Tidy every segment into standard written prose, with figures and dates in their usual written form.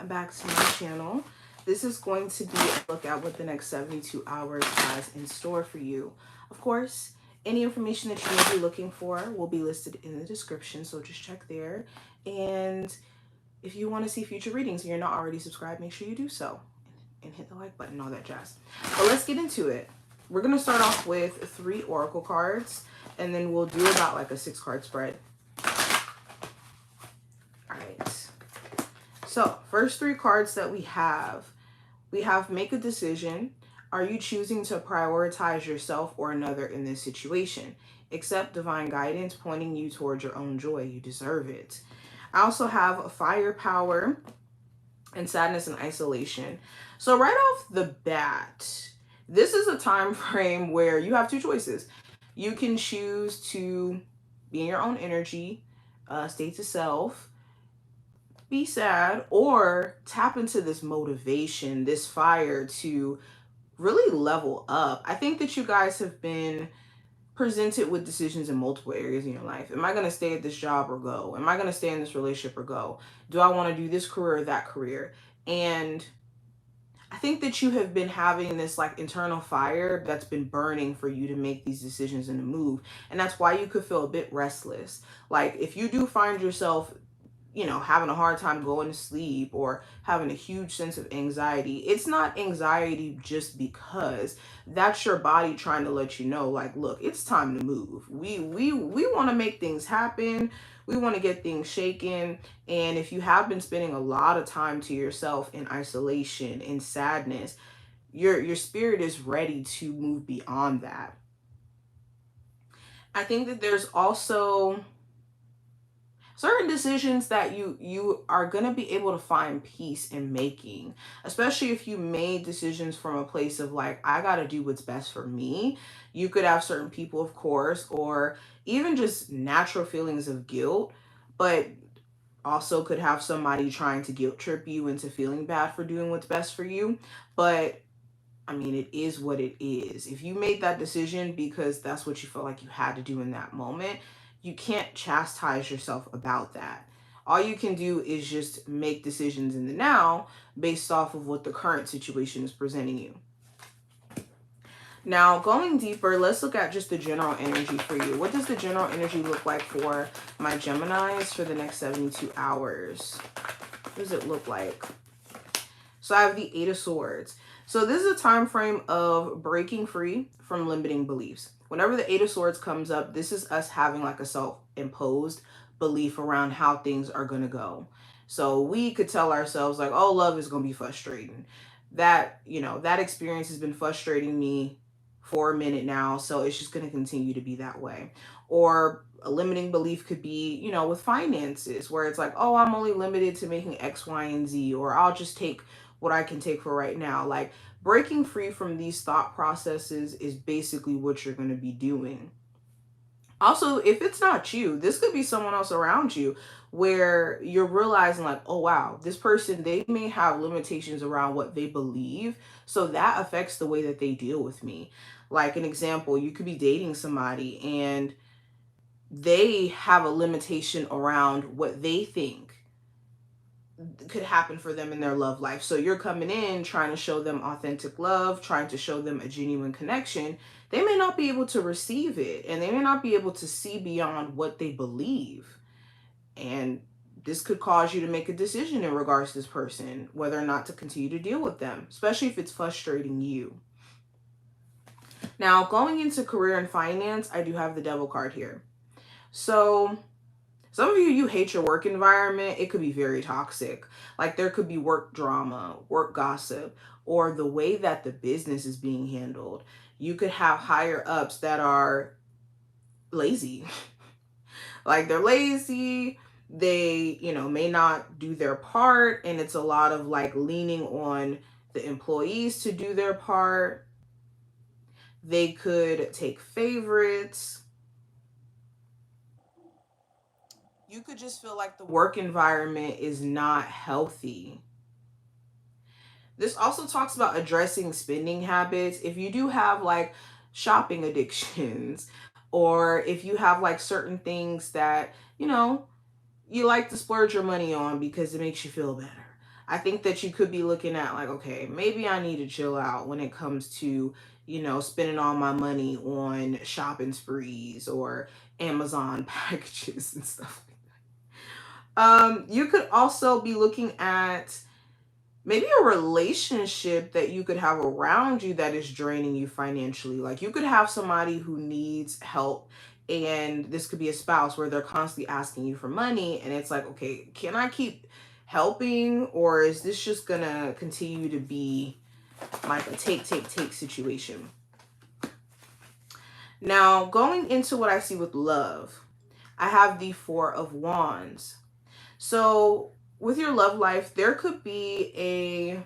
back to my channel. This is going to be a look at what the next 72 hours has in store for you. Of course, any information that you may be looking for will be listed in the description, so just check there. And if you want to see future readings and you're not already subscribed, make sure you do so and hit the like button, all that jazz. But let's get into it. We're going to start off with 3 oracle cards, and then we'll do about like a 6-card spread. All right. So first 3 cards that we have make a decision. Are you choosing to prioritize yourself or another in this situation? Accept divine guidance pointing you towards your own joy. You deserve it. I also have firepower and sadness and isolation. So right off the bat, this is a time frame where you have 2 choices. You can choose to be in your own energy, stay to self, be sad, or tap into this motivation, this fire to really level up. I think that you guys have been presented with decisions in multiple areas in your life. Am I going to stay at this job or go? Am I going to stay in this relationship or go? Do I want to do this career or that career? And I think that you have been having this like internal fire that's been burning for you to make these decisions and to move. And that's why you could feel a bit restless. Like if you do find yourself, you know, having a hard time going to sleep or having a huge sense of anxiety, it's not anxiety just because that's your body trying to let you know, like, look, it's time to move. We want to make things happen. We want to get things shaken. And if you have been spending a lot of time to yourself in isolation, in sadness, your spirit is ready to move beyond that. I think that there's also certain decisions that you are going to be able to find peace in making, especially if you made decisions from a place of like, I got to do what's best for me. You could have certain people, of course, or even just natural feelings of guilt, but also could have somebody trying to guilt trip you into feeling bad for doing what's best for you. But I mean, it is what it is. If you made that decision because that's what you felt like you had to do in that moment, you can't chastise yourself about that. All you can do is just make decisions in the now based off of what the current situation is presenting you. Now, going deeper, let's look at just the general energy for you. What does the general energy look like for my Geminis for the next 72 hours? What does it look like? So I have the 8 of Swords. So this is a time frame of breaking free from limiting beliefs. Whenever the 8 of Swords comes up, this is us having like a self-imposed belief around how things are going to go. So we could tell ourselves like, oh, love is going to be frustrating. That, you know, that experience has been frustrating me for a minute now, so it's just going to continue to be that way. Or a limiting belief could be, you know, with finances, where it's like, oh, I'm only limited to making X, Y, and Z, or I'll just take what I can take for right now. Like breaking free from these thought processes is basically what you're going to be doing. Also, if it's not you, this could be someone else around you where you're realizing like, oh, wow, this person, they may have limitations around what they believe. So that affects the way that they deal with me. Like an example, you could be dating somebody and they have a limitation around what they think could happen for them in their love life. So you're coming in trying to show them authentic love, trying to show them a genuine connection. They may not be able to receive it, and they may not be able to see beyond what they believe. And this could cause you to make a decision in regards to this person, whether or not to continue to deal with them, especially if it's frustrating you. Now, going into career and finance, I do have the Devil card here. So some of you hate your work environment. It could be very toxic. Like there could be work drama, work gossip, or the way that the business is being handled. You could have higher ups that are lazy. Like they're lazy. They, you know, may not do their part. And it's a lot of like leaning on the employees to do their part. They could take favorites. You could just feel like the work environment is not healthy. This also talks about addressing spending habits. If you do have like shopping addictions, or if you have like certain things that, you know, you like to splurge your money on because it makes you feel better. I think that you could be looking at like, okay, maybe I need to chill out when it comes to, spending all my money on shopping sprees or Amazon packages and stuff. You could also be looking at maybe a relationship that you could have around you that is draining you financially. Like you could have somebody who needs help, and this could be a spouse where they're constantly asking you for money, and it's like, okay, can I keep helping, or is this just gonna continue to be like a take situation? Now, going into what I see with love, I have the Four of Wands. So with your love life, there could be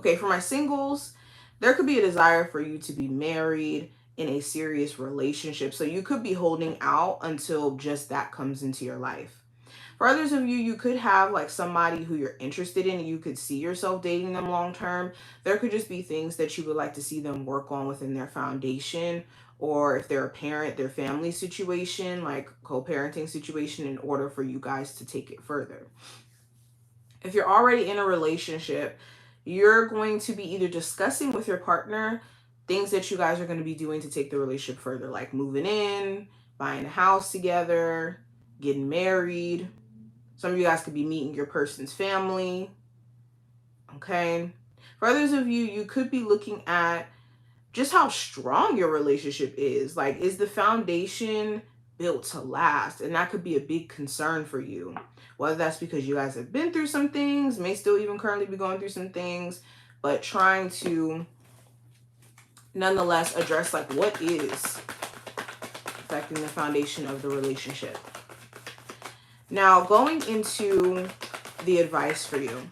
for my singles, there could be a desire for you to be married in a serious relationship. So you could be holding out until just that comes into your life. For others of you, you could have like somebody who you're interested in and you could see yourself dating them long term. There could just be things that you would like to see them work on within their foundation, or if they're a parent, their family situation, like co-parenting situation, in order for you guys to take it further. If you're already in a relationship, you're going to be either discussing with your partner things that you guys are going to be doing to take the relationship further, like moving in, buying a house together, getting married. Some of you guys could be meeting your person's family. Okay. For others of you, you could be looking at just how strong your relationship is. Like, is the foundation built to last? And that could be a big concern for you. Whether that's because you guys have been through some things, may still even currently be going through some things, but trying to nonetheless address like what is affecting the foundation of the relationship. Now, going into the advice for you,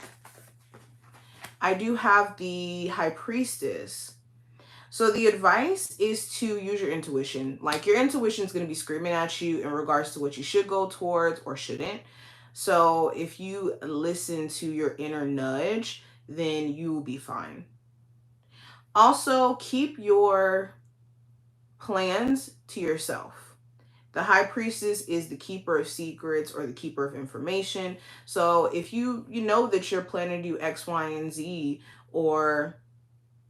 I do have the High Priestess. So the advice is to use your intuition. Like your intuition is going to be screaming at you in regards to what you should go towards or shouldn't. So if you listen to your inner nudge, then you will be fine. Also, keep your plans to yourself. The High Priestess is the keeper of secrets or the keeper of information. So if you know that you're planning to do X, Y, and Z, or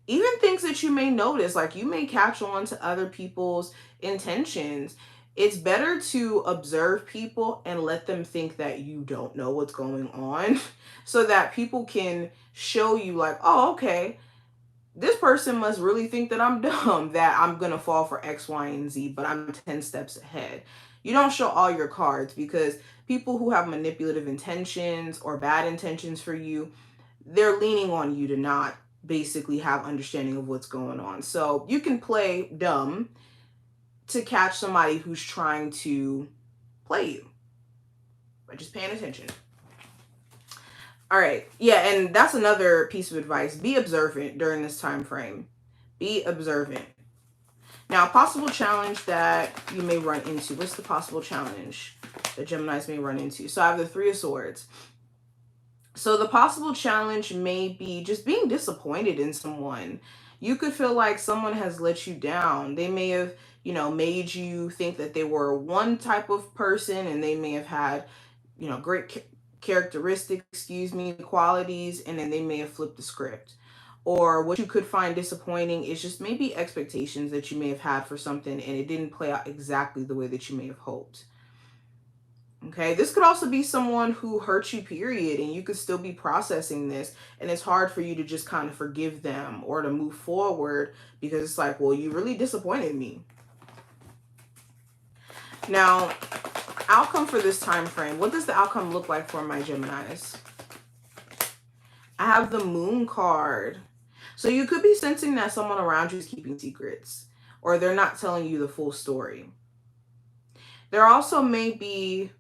even things that you may notice, like you may catch on to other people's intentions, it's better to observe people and let them think that you don't know what's going on so that people can show you like, oh, okay, this person must really think that I'm dumb, that I'm going to fall for X, Y, and Z, but I'm 10 steps ahead. You don't show all your cards, because people who have manipulative intentions or bad intentions for you, they're leaning on you to not basically have understanding of what's going on. So you can play dumb to catch somebody who's trying to play you by just paying attention. All right. Yeah, and that's another piece of advice. Be observant during this time frame. Be observant. Now, possible challenge that you may run into. What's the possible challenge that Geminis may run into? So I have the Three of Swords. So the possible challenge may be just being disappointed in someone. You could feel like someone has let you down. They may have, made you think that they were one type of person, and they may have had, great characteristics, qualities, and then they may have flipped the script. Or what you could find disappointing is just maybe expectations that you may have had for something and it didn't play out exactly the way that you may have hoped. Okay, this could also be someone who hurt you, period, and you could still be processing this, and it's hard for you to just kind of forgive them or to move forward because it's like, well, you really disappointed me. Now, outcome for this time frame. What does the outcome look like for my Geminis? I have the Moon card. So you could be sensing that someone around you is keeping secrets, or they're not telling you the full story. There also may be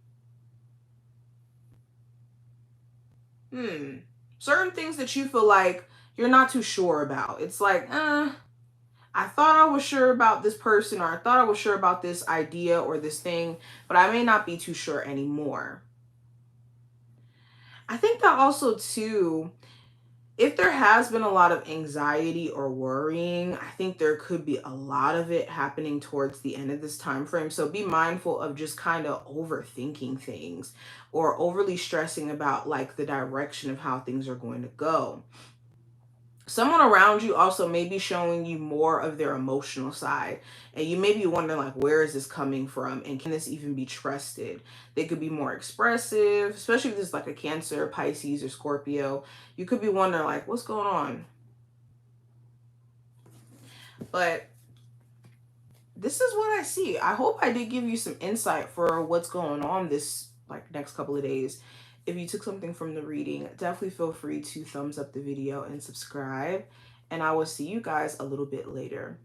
certain things that you feel like you're not too sure about. It's like, I thought I was sure about this person, or I thought I was sure about this idea or this thing, but I may not be too sure anymore. I think that also too, If there has been a lot of anxiety or worrying, I think there could be a lot of it happening towards the end of this time frame. So be mindful of just kind of overthinking things or overly stressing about like the direction of how things are going to go. Someone around you also may be showing you more of their emotional side, and you may be wondering like, where is this coming from, and can this even be trusted? They could be more expressive, especially if this is like a Cancer, Pisces, or Scorpio. You could be wondering like, what's going on? But this is what I see. I hope I did give you some insight for what's going on this like next couple of days. If you took something from the reading, definitely feel free to thumbs up the video and subscribe. And I will see you guys a little bit later.